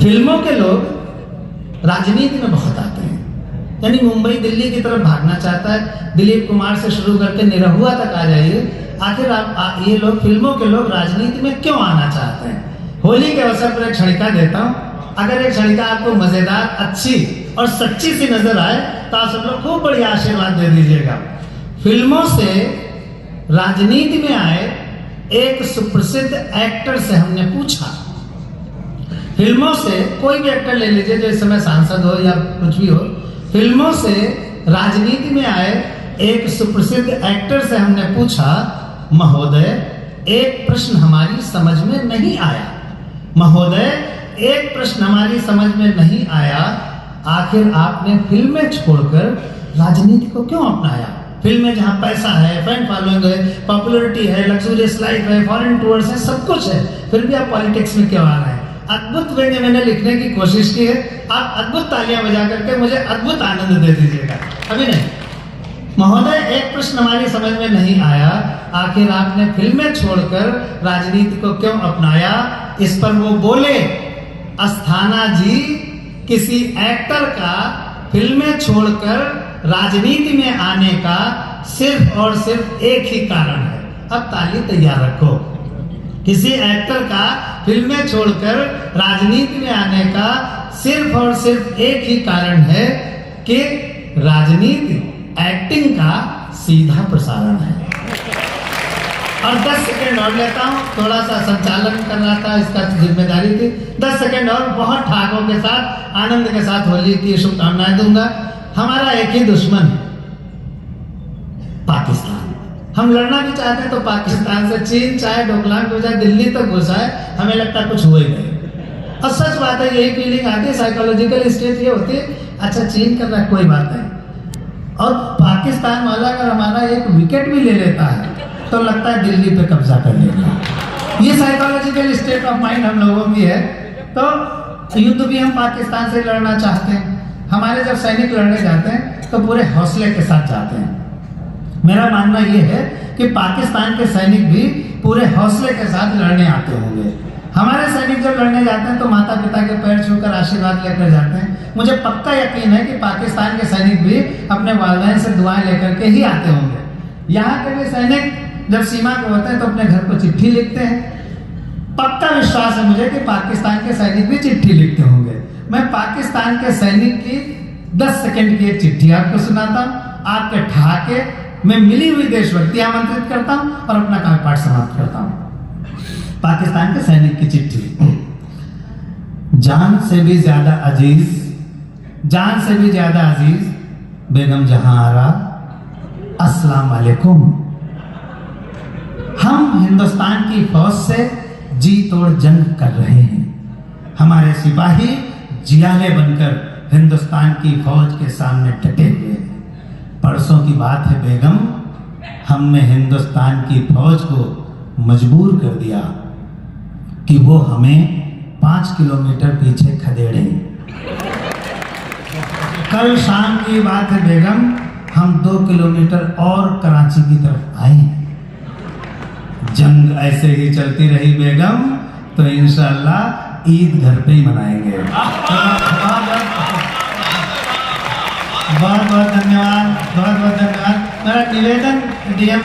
फिल्मों के लोग राजनीति में बहुत आते हैं, यानी मुंबई दिल्ली की तरफ भागना चाहता है। दिलीप कुमार से शुरू करके निरहुआ तक आ जाइए। आखिर ये लोग, फिल्मों के लोग राजनीति में क्यों आना चाहते हैं? होली के अवसर पर एक क्षणिका देता हूँ। अगर एक क्षणिका आपको मजेदार, अच्छी और सच्ची सी नजर आए तो आप सब लोग खूब बढ़िया आशीर्वाद दे दीजिएगा। फिल्मों से राजनीति में आए एक सुप्रसिद्ध एक्टर से हमने पूछा, फिल्मों से कोई भी एक्टर ले लीजिए जो इस समय सांसद हो या कुछ भी हो, फिल्मों से राजनीति में आए एक सुप्रसिद्ध एक्टर से हमने पूछा, महोदय एक प्रश्न हमारी समझ में नहीं आया, महोदय एक प्रश्न हमारी समझ में नहीं आया, आखिर आपने फिल्में छोड़कर राजनीति को क्यों अपनाया? फिल्में जहां पैसा है, फैन फॉलोइंग है, पॉपुलरिटी है, लग्जूरियस लाइफ है, फॉरेन टूर्स है, सब कुछ है, फिर भी आप पॉलिटिक्स में क्यों आ रहे हैं? अद्भुत व्यंग्य मैंने लिखने की कोशिश की है। आप अद्भुत तालियां बजा करके मुझे अद्भुत आनंद दे दीजिएगा। अभी नहीं, महोदय एक प्रश्न हमारी समझ में नहीं आया, आखिर आपने फिल्में छोड़कर राजनीति को क्यों अपनाया? इस पर वो बोले, अस्थाना जी, किसी एक्टर का फिल्में छोड़कर राजनीति में आने का सिर्फ और सिर्फ एक ही कारण है। अब ताली तैयार रखो। किसी एक्टर का फिल्में छोड़कर राजनीति में आने का सिर्फ और सिर्फ एक ही कारण है कि राजनीति एक्टिंग का सीधा प्रसारण है। और 10 सेकंड और लेता हूं, थोड़ा सा संचालन कर रहा था, इसका जिम्मेदारी थी। 10 सेकंड और बहुत ठाकों के साथ, आनंद के साथ होली की शुभकामनाएं दूंगा। हमारा एक ही दुश्मन है, पाकिस्तान। हम लड़ना भी चाहते हैं तो पाकिस्तान से, चीन चाहे डोकलाम हो जाए, दिल्ली तक घुसाए, हमें लगता है कुछ हुआ ही नहीं। और सच बात है, यही फीलिंग आती है, साइकोलॉजिकल स्टेट ये होती है, अच्छा चीन कर रहा है कोई बात नहीं, और पाकिस्तान वाला अगर हमारा एक विकेट भी ले लेता है तो लगता है दिल्ली पे कब्जा कर लेगा। ये साइकोलॉजिकल स्टेट ऑफ माइंड हम लोगों की है। तो युद्ध भी हम पाकिस्तान से लड़ना चाहते हैं। हमारे जब सैनिक लड़ने जाते हैं तो पूरे हौसले के साथ जाते हैं। मेरा मानना यह है कि पाकिस्तान के सैनिक भी पूरे हौसले के साथ लड़ने आते होंगे। हमारे सैनिक जब लड़ने जाते हैं तो माता पिता के पैर छूकर आशीर्वाद लेकर जाते हैं। मुझे पक्का यकीन है कि पाकिस्तान के सैनिक भी अपने वालिदैन से दुआएं लेकर के ही आते होंगे। यहाँ के भी सैनिक जब सीमा पे होते हैं तो अपने घर को चिट्ठी लिखते हैं। पक्का विश्वास है मुझे कि पाकिस्तान के सैनिक भी चिट्ठी लिखते होंगे। मैं पाकिस्तान के सैनिक की 10 सेकंड की एक चिट्ठी आपको सुनाता हूँ। आपके ठहाके में मिली हुई देशभक्ति आमंत्रित करता हूँ और अपना कार्यपाठ समाप्त करता हूँ। पाकिस्तान के सैनिक की चिट्ठी। जान से भी ज्यादा अजीज, जान से भी ज्यादा अजीज बेगम जहां आरा, अस्सलाम वालेकुम। हम हिंदुस्तान की फौज से जी तोड़ जंग कर रहे हैं। हमारे सिपाही जियाले बनकर हिंदुस्तान की फौज के सामने डटे हुए हैं। परसों की बात है बेगम, हमने हिंदुस्तान की फौज को मजबूर कर दिया कि वो हमें 5 किलोमीटर पीछे खदेड़े। कल शाम की बात है बेगम, हम 2 किलोमीटर और कराची की तरफ आए। जंग ऐसे ही चलती रही बेगम तो इंशाअल्लाह ईद घर पे ही मनाएंगे। बहुत बहुत धन्यवाद, बहुत बहुत धन्यवाद। मेरा निवेदन डीएम